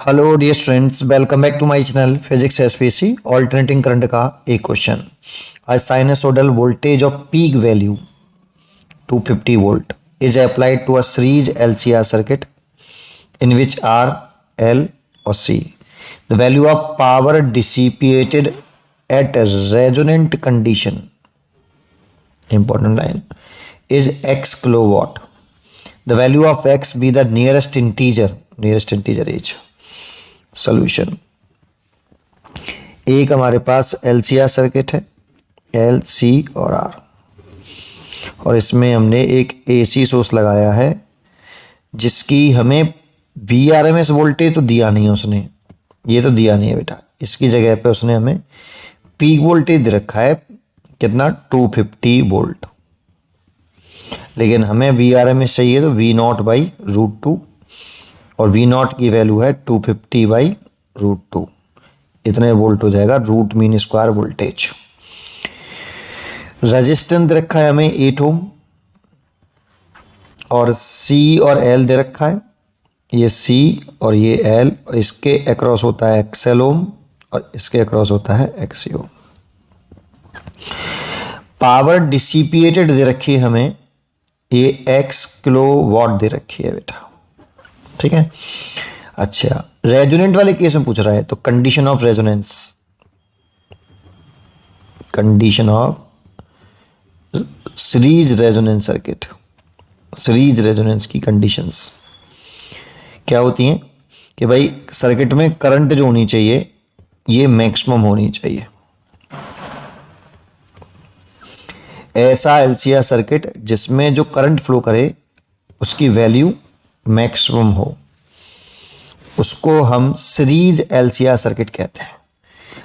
Hello dear students, welcome back to my channel physics SPC alternating current का एक question. आज sinusoidal voltage of peak value 250 volt is applied to a series LCR circuit in which R, L or C the value of power dissipated at a resonant condition, important line, is x kilowatt. The value of x be the nearest integer is solution. एक हमारे पास LCR circuit है L, C और R, और इसमें हमने एक AC source लगाया है जिसकी हमें VRMS वोल्टेज तो दिया नहीं है उसने, ये तो दिया नहीं है बेटा। इसकी जगह पे उसने हमें पीक वोल्टेज दे रखा है कितना, 250 वोल्ट। लेकिन हमें VRMS चाहिए तो V0/√2 और V0 की वैल्यू है 250/√2, इतने वोल्ट हो जाएगा, root mean square voltage. Resistance दे रखा है हमें 8 ओम और C और L दे रखा है, ये C और ये L, और इसके अक्रॉस होता है XL ओम और इसके अक्रॉस होता है XC ओम। पावर डिसिपिएटेड दे रखी है हमें, ये x किलोवाट दे रखी है बेटा, ठीक है। अच्छा, रेजोनेंट वाले केस में पूछ रहा है तो condition of resonance, condition of series resonance circuit, series resonance की कंडीशंस क्या होती हैं कि भाई सर्किट में करंट जो होनी चाहिए ये मैक्सिमम होनी चाहिए। ऐसा LCR सर्किट जिसमें जो करंट फ्लो करे उसकी वैल्यू मैक्सिमम हो, उसको हम सीरीज LCR सर्किट कहते हैं।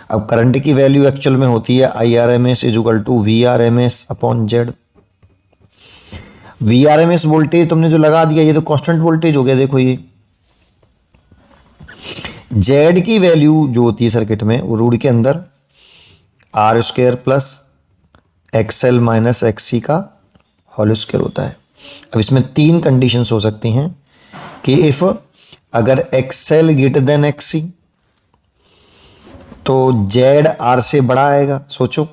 अब करंट की वैल्यू एक्चुअल में होती है IRMS = VRMS/Z। VRMS वोल्टेज तुमने जो लगा दिया ये तो कांस्टेंट वोल्टेज हो गया। देखो ये Z की वैल्यू जो होती है सर्किट में वो रूट के अंदर R² + XL - XC का होल स्क्वायर होता है। अब इसमें 3 कंडीशंस हो सकती हैं कि इफ अगर XL > XC तो Z R से बड़ा आएगा। सोचो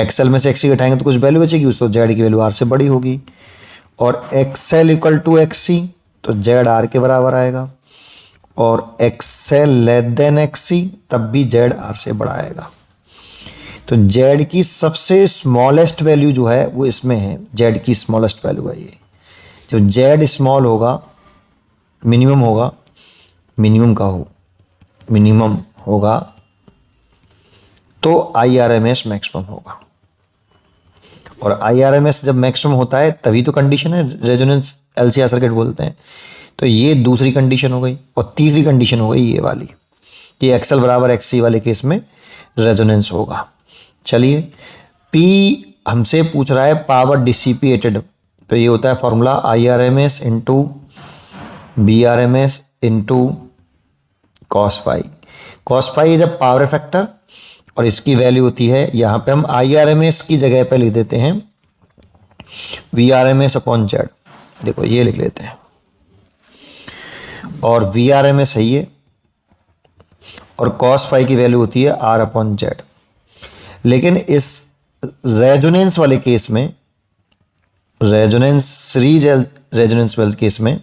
XL में से XC घटाएंगे तो कुछ वैल्यू बचेगी, उस तो Z की वैल्यू R से बड़ी होगी, और XL = XC तो Z R के बराबर आएगा, और XL < XC तब भी Z R से बड़ा आएगा। तो Z की सबसे स्मॉलेस्ट वैल्यू जो है वो इसमें है, Z की स्मॉलेस्ट वैल्यू है ये। जब Z स्मॉल होगा, मिनिमम होगा, मिनिमम का हो, मिनिमम होगा तो IRMS मैक्सिमम होगा, और IRMS जब मैक्सिमम होता है तभी तो कंडीशन है रेजोनेंस LCR सर्किट बोलते हैं। तो ये दूसरी कंडीशन हो गई, और तीसरी कंडीशन हो गई ये वाली कि XL = XC वाले केस में रेजोनेंस होगा। चलिए, P हमसे पूछ रहा है पावर डिसिपिएटेड, तो ये होता है formula IRMS × VRMS × cos phi। cos phi is a power factor, और इसकी वैल्यू होती है, यहां पे हम IRMS की जगह पे लिख देते हैं VRMS/Z। देखो ये लिख लेते हैं, और VRMS है ये, और cos phi की वैल्यू होती है R/Z। लेकिन इस रेजोनेंस वाले केस में, रेजोनेंस सीरीज रेजोनेंस वाले केस में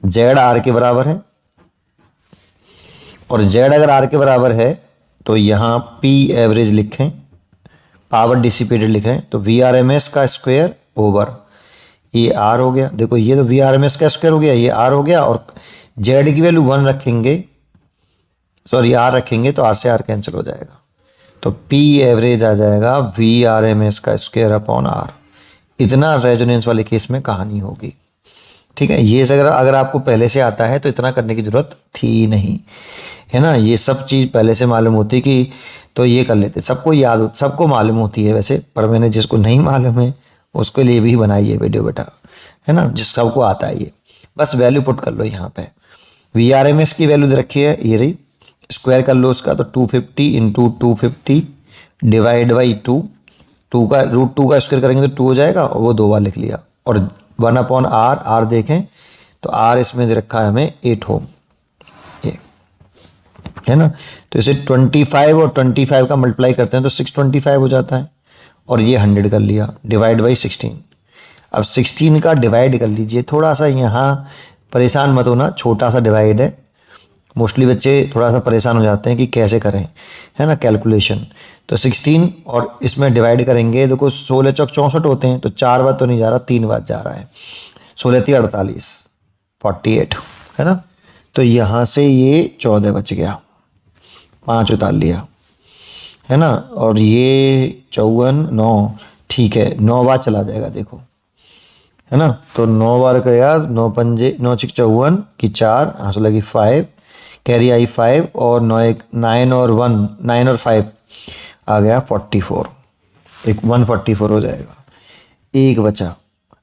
Z R के बराबर है, और Z अगर R के बराबर है तो यहां P एवरेज लिखें, पावर डिसिपेटेड लिखें, तो VRMS का स्क्वायर ओवर ये R हो गया। देखो ये तो VRMS का स्क्वायर हो गया, ये R हो गया, और Z की वैल्यू 1 रखेंगे, सॉरी R रखेंगे तो R से R कैंसिल हो जाएगा, तो P एवरेज आ जाएगा VRMS का स्क्वायर अपॉन R। इतना रेजोनेंस वाले केस में कहानी होगी, ठीक है। ये अगर आपको पहले से आता है तो इतना करने की जरूरत थी नहीं, है ना। ये सब चीज़ पहले से मालूम होती कि तो ये कर लेते, सबको याद हो, सबको मालूम होती है वैसे, पर मैंने जिसको नहीं मालूम है उसके लिए भी बनाई है वीडियो बेटा, है ना। जिस सबको आता है ये बस वैल्यू पुट कर लो यहाँ पे। VRMS की वैल्यू दे रखी है ये रही, स्क्वायर कर लो उसका, तो 250 × 250 / 2, 2 का √2 का स्क्वायर करेंगे तो 2 हो जाएगा, और वो 2 बार लिख लिया, और 1/R। R देखें तो R इसमें दे रखा है हमें 8 ओम, ये है ना। तो इसे 25 और 25 का मल्टीप्लाई करते हैं तो 625 हो जाता है, और ये 100 कर लिया, डिवाइड बाई 16। अब 16 का डिवाइड कर लीजिए, थोड़ा सा यहाँ परेशान मत होना, छोटा सा डिवाइड है, मोस्टली बच्चे थोड़ा सा परेशान हो जाते हैं कि कैसे करें, है ना, कैलकुलेशन। तो 16 और इसमें डिवाइड करेंगे, देखो 16 चौक 64 होते हैं, तो 4 बार तो नहीं जा रहा, 3 बार जा रहा है, 16 3 48, 48, है ना। तो यहाँ से ये 14 बच गया, 5 उतार लिया, है ना। और ये 54 9, ठीक है, 9 बार चला जाएगा, देखो, है ना। तो 9 बार का याद, 9 पंजे 9 6 54 की 4, हाँसो लगी 5, कैरी आई 5, और 9 और 1 9 और 5 आ गया 44, एक 144 हो जाएगा। एक बचा,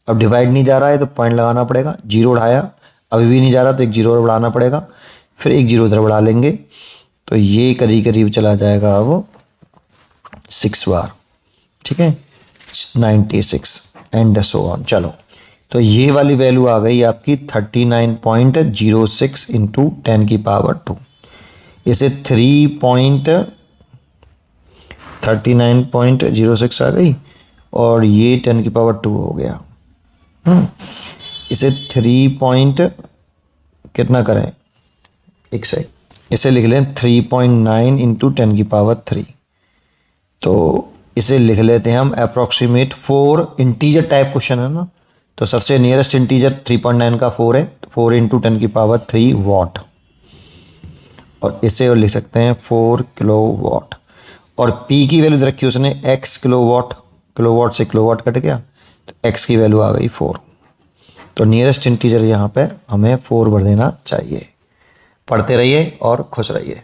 अब डिवाइड नहीं जा रहा है तो पॉइंट लगाना पड़ेगा, जीरो उठाया, अभी भी नहीं जा रहा तो एक जीरो और बढ़ाना पड़ेगा, फिर एक जीरो उधर बढ़ा लेंगे, तो ये करीब करीब चला जाएगा अब 6 बार, ठीक है, 96 एंड सो ऑन। चलो, तो ये वाली वैल्यू आ गई आपकी 39.06 इंटू 10 की पावर 2। इसे 39.06 आ गई, और ये 10 की पावर 2 हो गया। इसे 3 कितना करें, एक सेक, इसे लिख लें 3.9 इंटू 10 की पावर 3। तो इसे लिख लेते हैं हम अप्रोक्सीमेट 4, इंटीजर टाइप क्वेश्चन है ना, तो सबसे नियरेस्ट इंटीजर 3.9 का 4 है, तो 4 इंटू 10 की पावर 3 वॉट, और इसे और लिख सकते हैं 4 किलो वॉट। और P की वैल्यू रखी उसने x किलोवाट, किलोवाट से किलोवाट कट गया, तो x की वैल्यू आ गई 4। तो नियरेस्ट इंटीजर यहाँ पे हमें 4 भर देना चाहिए। पढ़ते रहिए और खुश रहिए।